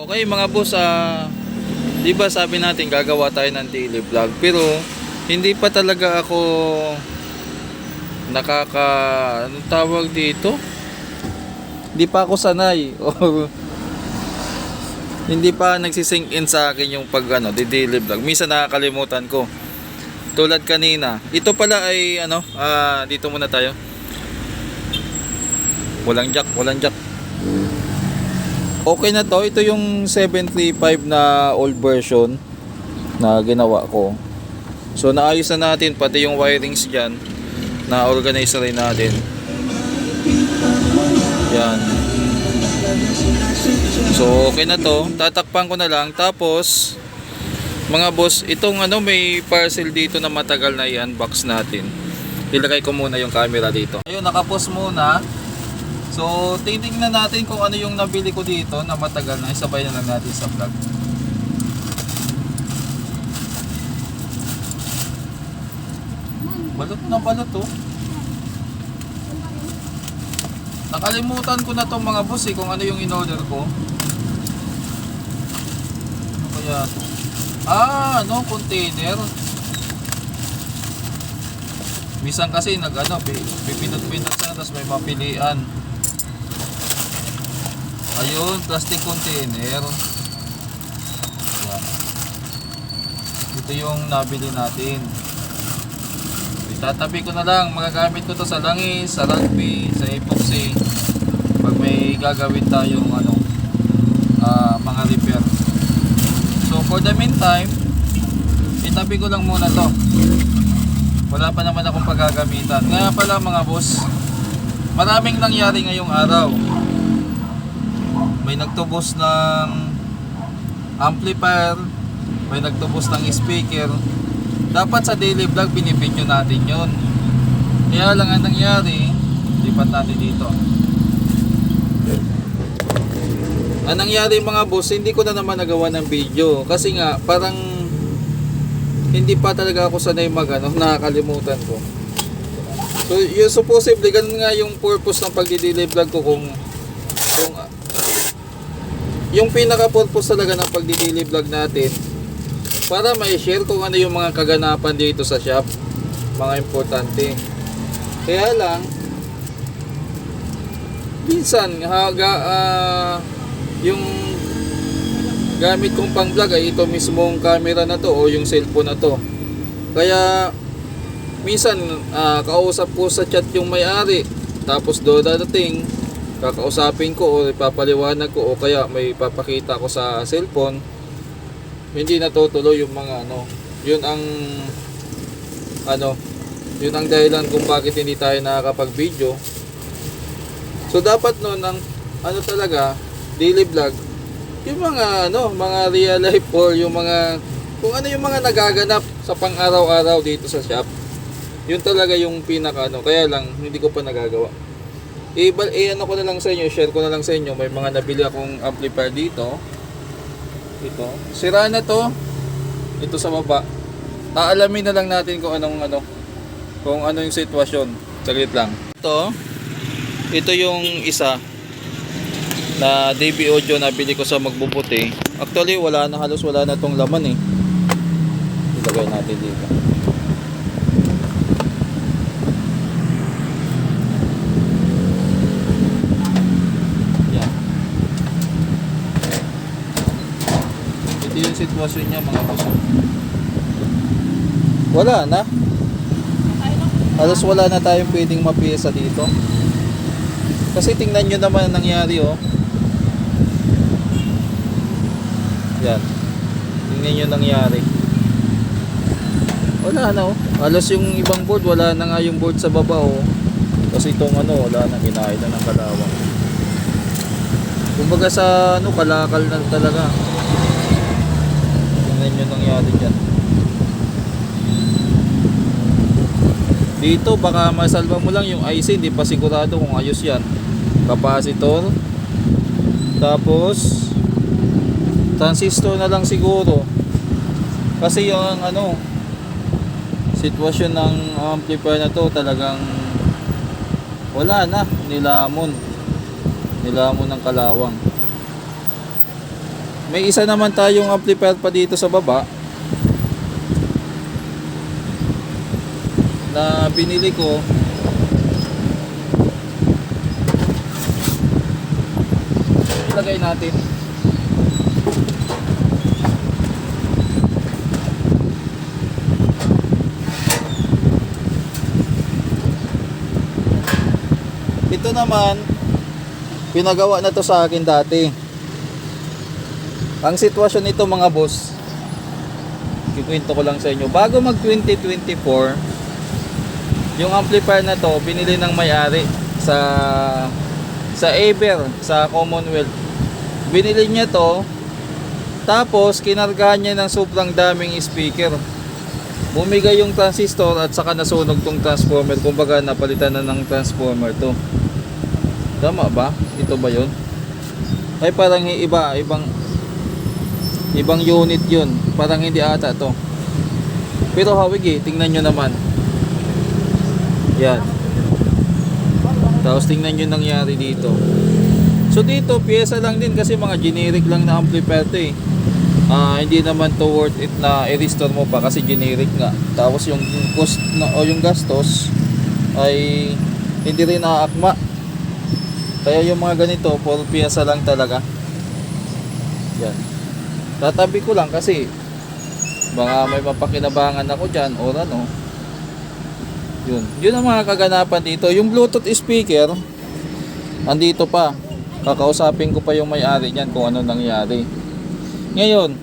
Okay mga boss, di ba sabi natin gagawa tayo ng daily vlog, pero hindi pa talaga ako anong tawag dito? Hindi pa ako sanay or hindi pa nagsisink in sa akin yung di daily vlog. Minsan nakakalimutan ko. Tulad kanina. Ito pala ay dito muna tayo. Walang jack. Okay na to. Ito yung 735 na old version na ginawa ko. So naayos na natin pati yung wirings dyan. Na-organize na rin natin. Yan. So okay na to. Tatakpan ko na lang. Tapos mga boss, itong may parcel dito na matagal na i-unbox natin. Ilagay ko muna yung camera dito. Ayun, nakapost muna. So, titingnan natin kung ano yung nabili ko dito na matagal na. Isabay na lang natin sa vlog. Balot na balot oh. Nakalimutan ko na tong mga boss kung ano yung in-order ko. Ano kaya ito? Container. Minsan kasi pipinot-pinot sana tapos may mapilian. Ayun, plastic container. Yan. Ito yung nabili natin. Itatabi ko na lang. Magagamit ko to sa langis, sa rugby, sa epoxy. Pag may gagawin tayong mga repair. So for the meantime, itabi ko lang muna to. Wala pa naman akong paggagamitan. Nga pala mga boss, maraming nangyari ngayong araw. May nagtubos ng amplifier, may nagtubos ng speaker. Dapat sa daily vlog binibidyo natin yon. Kaya lang ang nangyari, lipat natin dito. Ang nangyari mga boss, hindi ko na naman nagawa ng video. Kasi nga, parang hindi pa talaga ako sanay nakakalimutan ko. So possibly, ganun nga yung purpose ng pagdi-daily vlog ko kung yung pinaka-purpose talaga ng pagdi-daily vlog natin para ma-share kung ano yung mga kaganapan dito sa shop, mga importante. Kaya lang minsan yung gamit kong pang vlog ay ito mismong camera na to o yung cellphone na to. Kaya minsan kausap ko sa chat yung may-ari, tapos dadating kakausapin ko o ipapaliwanag ko o kaya may papakita ko sa cellphone, hindi natutuloy yung mga yun ang dahilan kung bakit hindi tayo nakakapag-video. So dapat ang talaga daily vlog yung mga real life or yung mga kung ano yung mga nagaganap sa pang-araw-araw dito sa shop. Yun talaga yung pinaka kaya lang hindi ko pa nagagawa. Ko na lang sa inyo, share ko na lang sa inyo. May mga nabili akong amplifier dito. Ito. Sira na to. Ito sa baba. Aalamin na lang natin kung kung ano yung sitwasyon. Saglit lang. Ito yung isa na DB Audio na bili ko sa Magbubuti. Actually, halos wala na tong laman Ilagay natin dito. Yung sitwasyon niya mga boss. Wala na. Halos wala na tayong pwedeng mapiyesa dito. Kasi tingnan nyo naman ang nangyari Yan. Tingnan nyo nangyari. Wala na Halos yung ibang board wala na nga yung board sa baba Kasi itong wala na, kinain na ng kalawang. Kumbaga sa kalakal na talaga. Yun nangyari dyan. Dito baka masalba mo lang yung IC, hindi pa sigurado kung ayos yan. Capacitor, tapos transistor na lang siguro, kasi yung sitwasyon ng amplifier na to talagang wala na, nilamon ng kalawang. May isa naman tayong amplifier pa dito sa baba na binili ko. Ilagay natin. Ito naman, pinagawa na to sa akin dati. Ang sitwasyon nito mga boss, kikwento ko lang sa inyo. Bago mag 2024, yung amplifier na to, binili ng may-ari sa Ever, sa Commonwealth. Binili niya to, tapos kinargahan niya ng sobrang daming speaker. Bumigay yung transistor at saka nasunog tong transformer. Kumbaga napalitan na ng transformer to. Tama ba? Ito ba yun? Ay parang ibang unit yun. Parang hindi ata to. Pero hawig eh, tingnan nyo naman. Yan. Tapos tingnan nyo nangyari dito. So dito, pyesa lang din kasi mga generic lang na amplifier to eh. Hindi naman to worth it na i-restore mo pa kasi generic nga. Tapos yung cost na, o yung gastos ay hindi rin naaakma. Kaya yung mga ganito, puro pyesa lang talaga. Yan. Tatabi ko lang kasi baka may mapakinabangan ako dyan or ano. Yun ang mga kaganapan dito. Yung Bluetooth speaker, andito pa. Kakausapin ko pa yung may-ari niyan kung ano nangyari. Ngayon,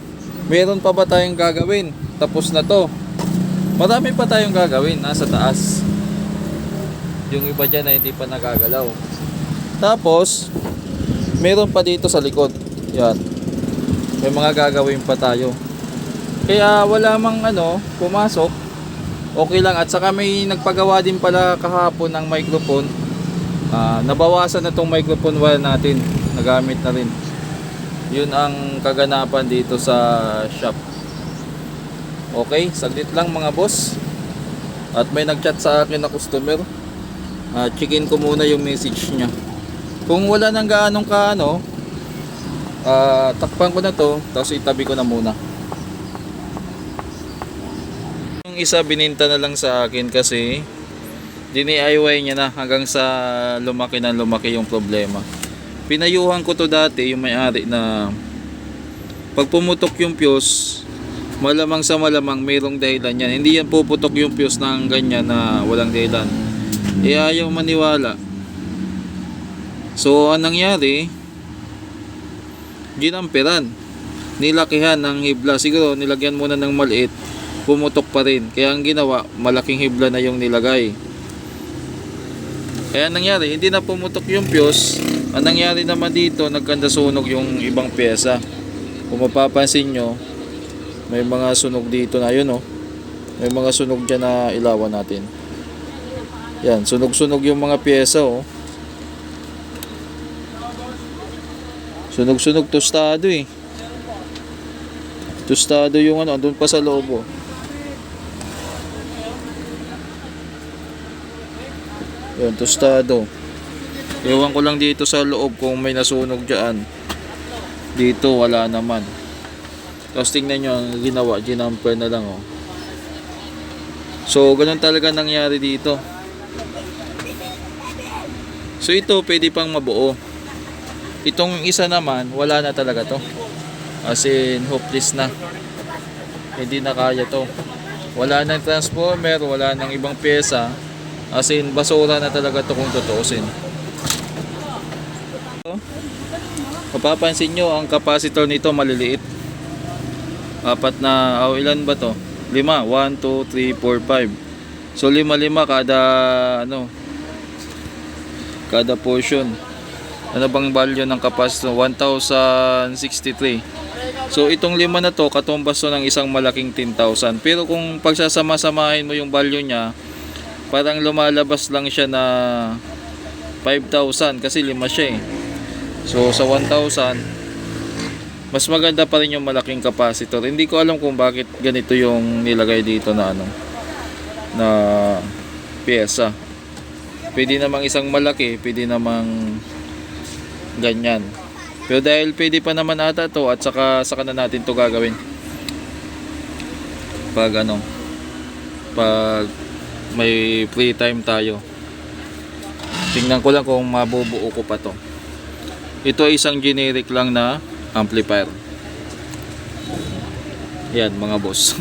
meron pa ba tayong gagawin? Tapos na to. Marami pa tayong gagawin nasa taas. Yung iba dyan na hindi pa nagagalaw. Tapos, meron pa dito sa likod. Yan. May mga gagawin pa tayo. Kaya wala mang pumasok. Okay lang. At saka may nagpagawa din pala kahapon ng microphone. Nabawasan na tong microphone wire natin. Nagamit na rin. Yun ang kaganapan dito sa shop. Okay, saglit lang mga boss. At may nagchat sa akin na customer. Checkin ko muna yung message niya. Kung wala nang gaanong takpan ko na to, tapos itabi ko na muna. Yung isa bininta na lang sa akin kasi DIY niya na hanggang sa lumaki na lumaki yung problema. Pinayuhan ko to dati yung may-ari na pag pumutok yung fuse, malamang sa malamang mayroong dahilan yan. Hindi yan puputok yung fuse ng ganyan na walang dahilan. Ayaw maniwala. So anong nangyari, ginamperan, nilakihan ng hibla. Siguro nilagyan muna ng maliit, pumutok pa rin. Kaya ang ginawa, malaking hibla na yung nilagay. Kaya nangyari, hindi na pumutok yung fuse. Ang nangyari naman dito, nagkandasunog yung ibang pyesa. Kung mapapansin nyo, may mga sunog dito na yun may mga sunog dyan na ilawan natin. Yan, sunog-sunog yung mga pyesa Sunog-sunog, tostado eh. Tostado yung andun pa sa loob Yan, tostado. Ewan ko lang dito sa loob kung may nasunog dyan. Dito wala naman. Tapos tingnan nyo ang ginawa, ginamper na lang So ganun talaga nangyari dito. So ito pwede pang mabuo. Itong isa naman, wala na talaga to. As in, hopeless na. Hindi na kaya to. Wala nang transformer, wala nang ibang pyesa. As in, basura na talaga to kung tutuusin. Mapapansin nyo, ang capacitor nito maliliit. Apat na, ilan ba to? 5. 1, 2, 3, 4, 5. So 5 kada, kada portion. Ano bang value ng capacitor? 1063. So itong 5 na to katumbas to ng isang malaking 10,000. Pero kung pagsasama-samahin mo yung value niya, parang lumalabas lang siya na 5,000 kasi 5 siya So sa 1,000, mas maganda pa rin yung malaking capacitor. Hindi ko alam kung bakit ganito yung nilagay dito na na pyesa. Pwede namang isang malaki, pwede namang ganyan. Pero dahil pwede pa naman ata to at saka na natin to gagawin. Pag ano, pag may free time tayo. Tingnan ko lang kung mabubuo ko pa to. Ito ay isang generic lang na amplifier. Yan mga boss.